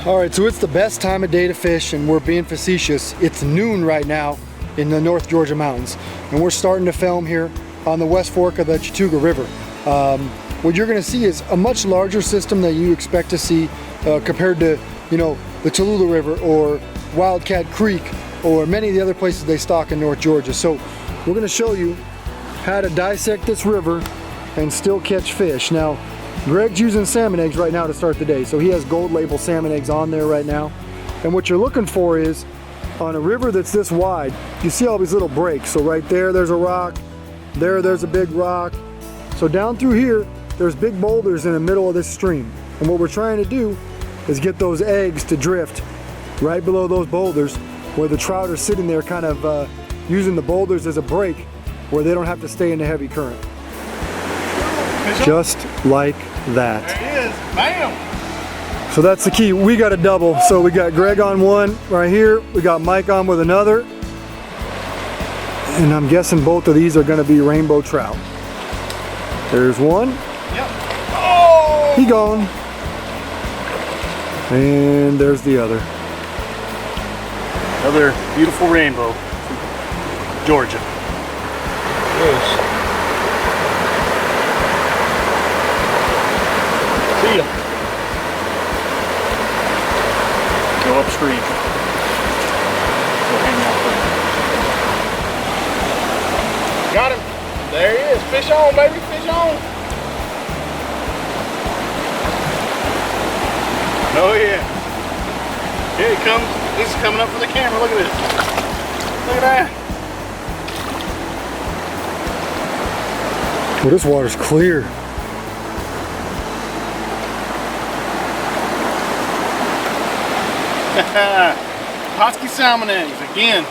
All right, so it's the best time of day to fish, and we're being facetious. It's noon right now in the North Georgia mountains, and we're starting to film here on the West Fork of the Chattooga River. What you're going to see is a much larger system than you expect to see compared to, you know, the Tallulah River or Wildcat Creek or many of the other places they stock in North Georgia. So we're going to show you how to dissect this river and still catch fish. Now, Greg's using salmon eggs right now to start the day, so he has gold label salmon eggs on there right now. And what you're looking for is, on a river that's this wide, you see all these little breaks. So right there, there's a rock. There's a big rock. So down through here, there's big boulders in the middle of this stream. And what we're trying to do is get those eggs to drift right below those boulders, where the trout are sitting there kind of using the boulders as a break, where they don't have to stay in the heavy current. Just like that. There it is. Bam! So that's the key. We got a double. So we got Greg on one right here. We got Mike on with another. And I'm guessing both of these are going to be rainbow trout. There's one. Yep. Oh! He gone. And there's the other. Another beautiful rainbow from Georgia. Yes. See ya. Go upstream. Go hang out there. Got him. There he is. Fish on, baby. Fish on. Oh yeah. Here he comes. He's coming up for the camera. Look at this. Look at that. Well, this water's clear. Pautzke salmon eggs again.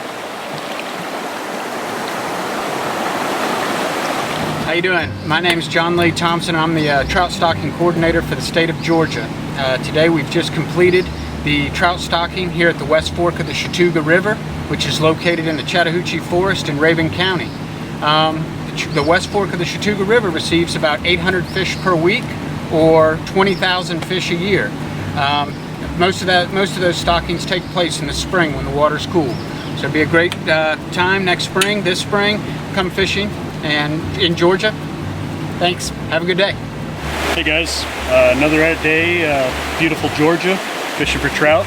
How you doing? My name is John Lee Thompson. I'm the trout stocking coordinator for the state of Georgia. Today we've just completed the trout stocking here at the West Fork of the Chattooga River, which is located in the Chattahoochee Forest in Raven County. The West Fork of the Chattooga River receives about 800 fish per week, or 20,000 fish a year. Most of those stockings take place in the spring when the water's cool. So it'd be a great time this spring, come fishing and in Georgia. Thanks. Have a good day. Hey guys, another day, beautiful Georgia, fishing for trout.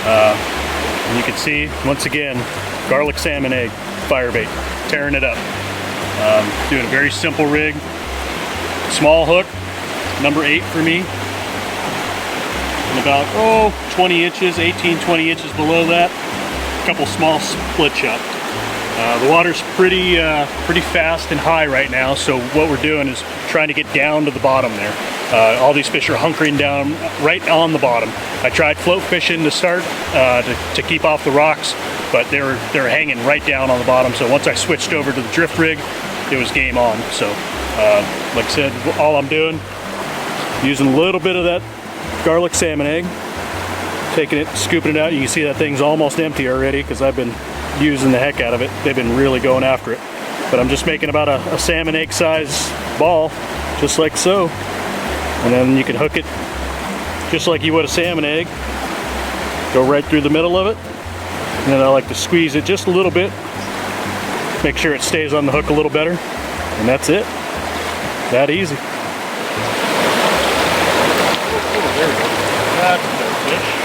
And you can see, once again, garlic salmon egg, firebait, tearing it up. Doing a very simple rig, small hook, number 8 for me. And about 20 inches, 18, 20 inches below that, a couple small split shot. The water's pretty fast and high right now, so what we're doing is trying to get down to the bottom there. All these fish are hunkering down right on the bottom. I tried float fishing to start to keep off the rocks, but they were hanging right down on the bottom. So once I switched over to the drift rig, it was game on. So like I said, all I'm doing, using a little bit of that garlic salmon egg, taking it, scooping it out. You can see that thing's almost empty already because I've been using the heck out of it. They've been really going after it. But I'm just making about a salmon egg size ball, just like so. And then you can hook it just like you would a salmon egg. Go right through the middle of it. And then I like to squeeze it just a little bit. Make sure it stays on the hook a little better. And that's it. That easy. There we go. That's a good fish.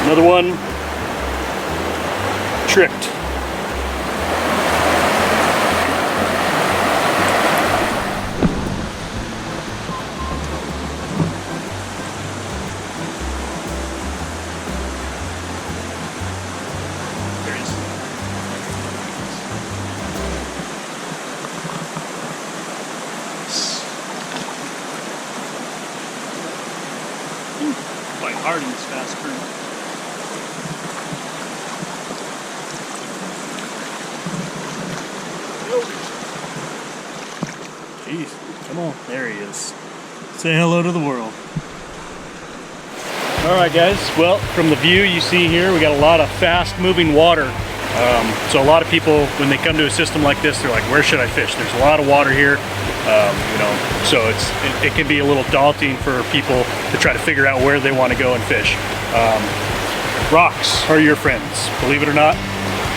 Another one tricked. There he is. Quite hard in this fast current. Jeez, come on. There he is. Say hello to the world. All right, guys. Well, from the view you see here, we got a lot of fast-moving water. So a lot of people, when they come to a system like this, they're like, "Where should I fish?" There's a lot of water here, you know. So it can be a little daunting for people to try to figure out where they want to go and fish. Rocks are your friends, believe it or not.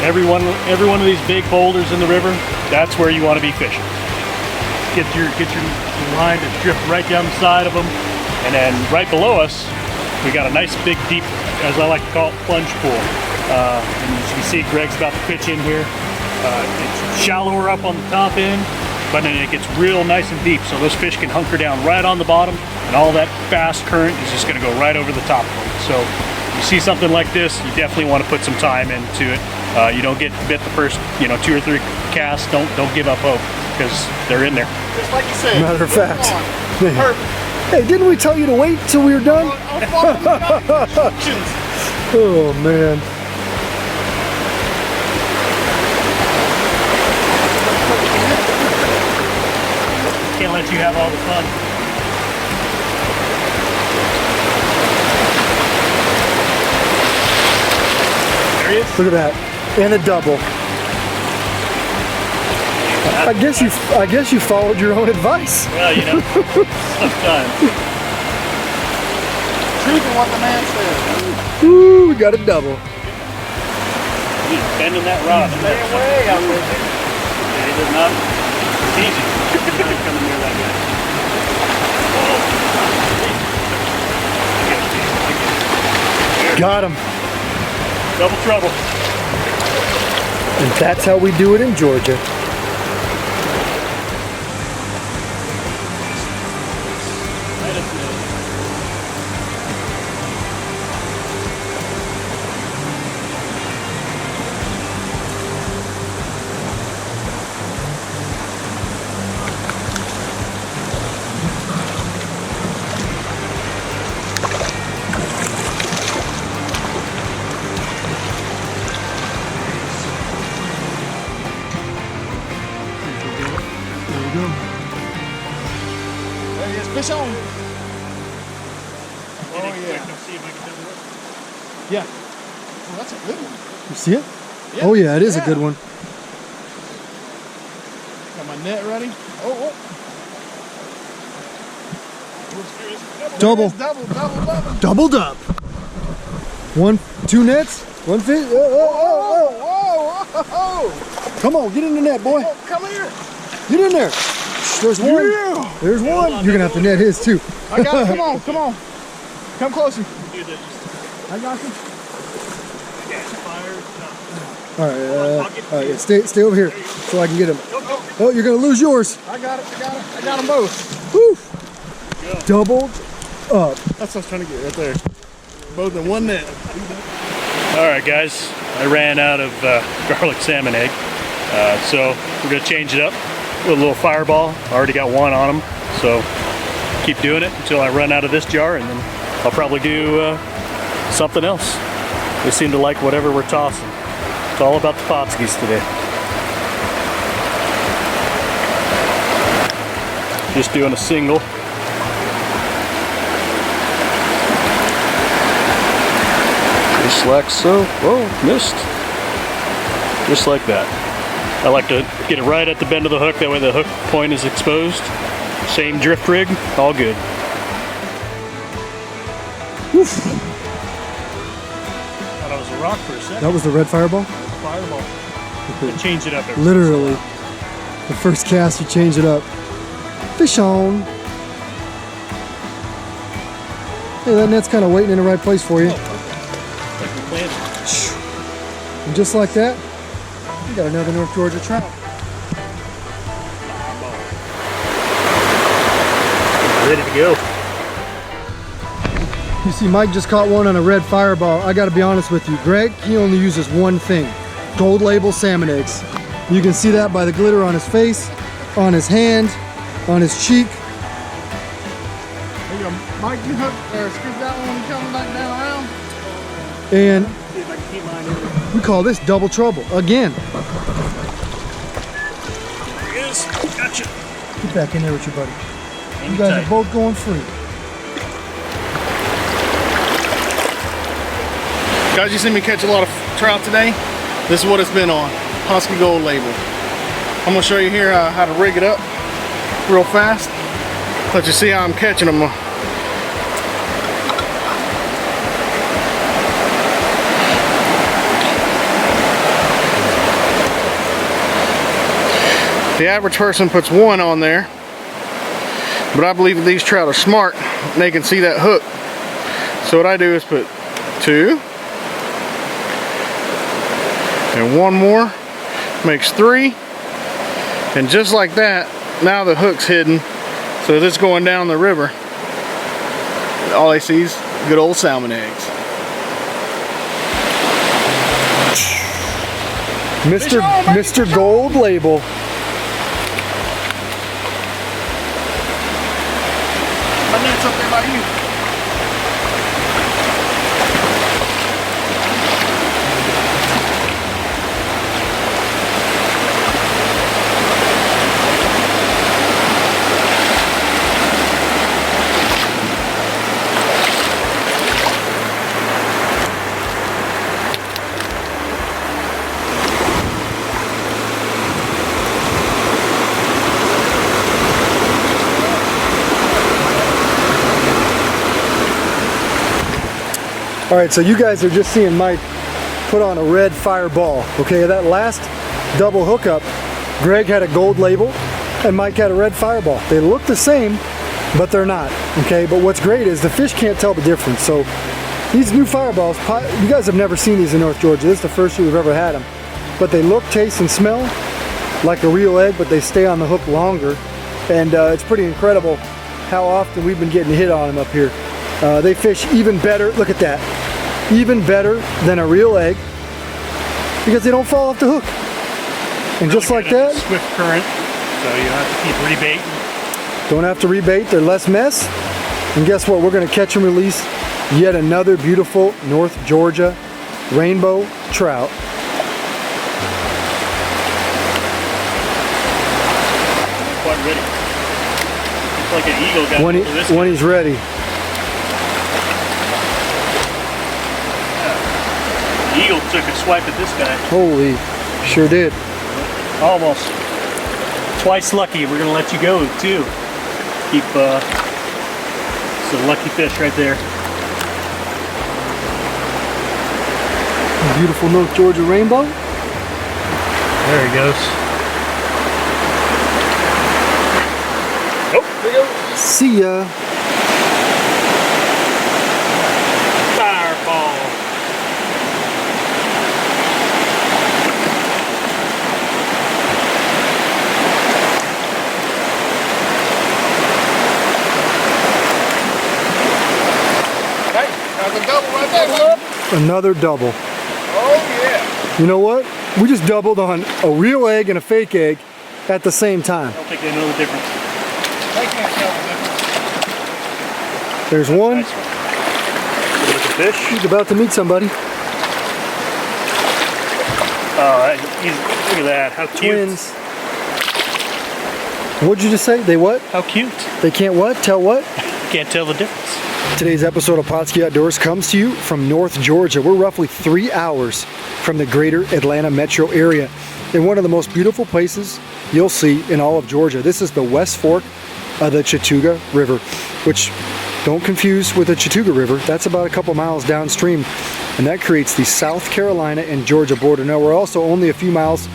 Every one of these big boulders in the river, that's where you want to be fishing. Get your line to drift right down the side of them, and then right below us, we got a nice big deep, as I like to call it, plunge pool. And as you can see, Greg's about to pitch in here. It's shallower up on the top end, but then it gets real nice and deep, so those fish can hunker down right on the bottom, and all that fast current is just going to go right over the top of them. So you see something like this, you definitely want to put some time into it. You don't get bit the first, 2 or 3 casts. Don't give up hope, because they're in there. Just like you said. Matter of fact. Perfect. Hey, didn't we tell you to wait till we were done? Oh man. Can't let you have all the fun. There he is. Look at that. And a double. I guess you followed your own advice. Well, sometimes. Truth in what the man said. Ooh, we got a double. He's bending that rod. Way out there. It is not. It's easy. You're not coming near that guy. Got him. Double trouble. And that's how we do it in Georgia. There he is. Fish on. Oh, yeah. See if I can double it. Yeah. Oh, that's a good one. You see it? Yeah. Oh yeah, it is a good one. Got my net ready. Oh. Double. Double. Doubled up. 1, 2 nets. 1 fish. Whoa. Come on, get in the net, boy. Oh, come here. Get in there. There's one. Yeah. There's one. You're gonna have to net his too. I got it. Come on. Come closer. Do this. I got you. All right, yeah, stay over here so I can get him. Oh, you're gonna lose yours. I got them both. Woo. Doubled up. That's what I was trying to get right there. Both in one net. All right, guys. I ran out of garlic salmon egg, so we're gonna change it up with a little fireball. I already got one on them, so keep doing it until I run out of this jar, and then I'll probably do something else. They seem to like whatever we're tossing. It's all about the Pautzkes today. Just doing a single. Just like so. Oh, missed. Just like that. I like to get it right at the bend of the hook, that way the hook point is exposed. Same drift rig, all good. Woof. Thought it was a rock for a second. That was the red fireball? Fireball. I change it up every Literally. The first cast, you change it up. Fish on. Hey, that net's kind of waiting in the right place for you. And just like that, we got another North Georgia trout. Ready to go. You see, Mike just caught one on a red fireball. I gotta be honest with you, Greg, he only uses one thing: gold label salmon eggs. You can see that by the glitter on his face, on his hand, on his cheek. There you go. Mike, you hook or scoop that one when you come back down around. And See if I can keep mine in. we call this double trouble again. There he is. Gotcha. Get back in there with your buddy. Hang You it guys tight. are both going free. Guys, you see me catch a lot of trout today. This is what it's been on, Pautzke Gold Label. I'm gonna show you here how to rig it up real fast. Let you see how I'm catching them. The average person puts one on there, but I believe that these trout are smart and they can see that hook. So what I do is put 2 and 1 more, makes 3, and just like that, now the hook's hidden. So as it's going down the river, all I see is good old salmon eggs. Mr. Gold Label. I need something about you. All right, so you guys are just seeing Mike put on a red fireball. Okay, that last double hookup, Greg had a gold label and Mike had a red fireball. They look the same, but they're not. Okay, but what's great is the fish can't tell the difference. So these new fireballs, you guys have never seen these in North Georgia. This is the first year we've ever had them. But they look, taste, and smell like a real egg, but they stay on the hook longer. And it's pretty incredible how often we've been getting hit on them up here. They fish even better, look at that, even better than a real egg because they don't fall off the hook. And just like that, swift current, so you don't have to keep rebaiting. Don't have to rebait, they're less mess. And guess what, we're gonna catch and release yet another beautiful North Georgia rainbow trout. Quite ready. It's like an eagle got when he's ready. Eagle took a swipe at this guy. Holy, sure did. Almost. Twice lucky. We're gonna let you go too. Keep it's a lucky fish right there. Beautiful North Georgia rainbow. There he goes. Oh, there he goes. See ya. Fireball. Another double. Oh yeah. You know what? We just doubled on a real egg and a fake egg at the same time. I don't think they know the difference. They can't tell the difference. There's one. Nice one. Look at the fish. He's about to meet somebody. Look at that. How cute. Twins. What'd you just say? They what? How cute. They can't what? Tell what? Can't tell the difference. Today's episode of Pautzke Outdoors comes to you from North Georgia. We're roughly 3 hours from the greater Atlanta metro area in one of the most beautiful places you'll see in all of Georgia. This is the West Fork of the Chattooga River, which don't confuse with the Chattooga River. That's about a couple miles downstream, and that creates the South Carolina and Georgia border. Now, we're also only a few miles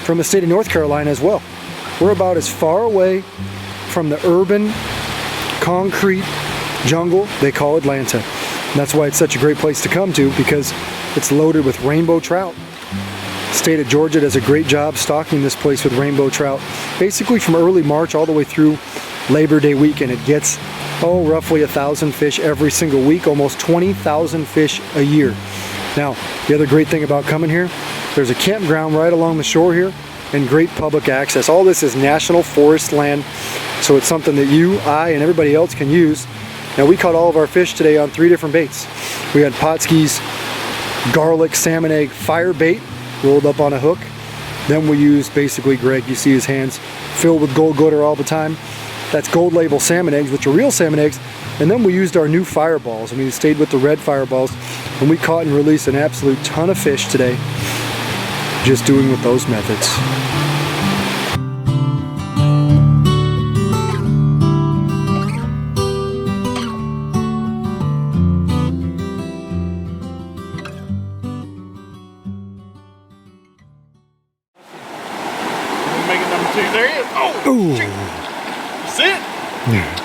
from the state of North Carolina as well. We're about as far away from the urban concrete jungle they call Atlanta. And that's why it's such a great place to come to, because it's loaded with rainbow trout. The state of Georgia does a great job stocking this place with rainbow trout, basically from early March all the way through Labor Day weekend. It gets roughly 1,000 fish every single week, almost 20,000 fish a year. Now, the other great thing about coming here, there's a campground right along the shore here and great public access. All this is national forest land, so it's something that you, I, and everybody else can use. Now, we caught all of our fish today on 3 different baits. We had Pautzke's garlic salmon egg fire bait rolled up on a hook. Then we used basically, Greg, you see his hands filled with gold glitter all the time. That's gold label salmon eggs, which are real salmon eggs. And then we used our new fireballs. I mean, we stayed with the red fireballs. And we caught and released an absolute ton of fish today, just doing with those methods. Make it number 2. There he is. Oh! Ooh. Sit! Yeah.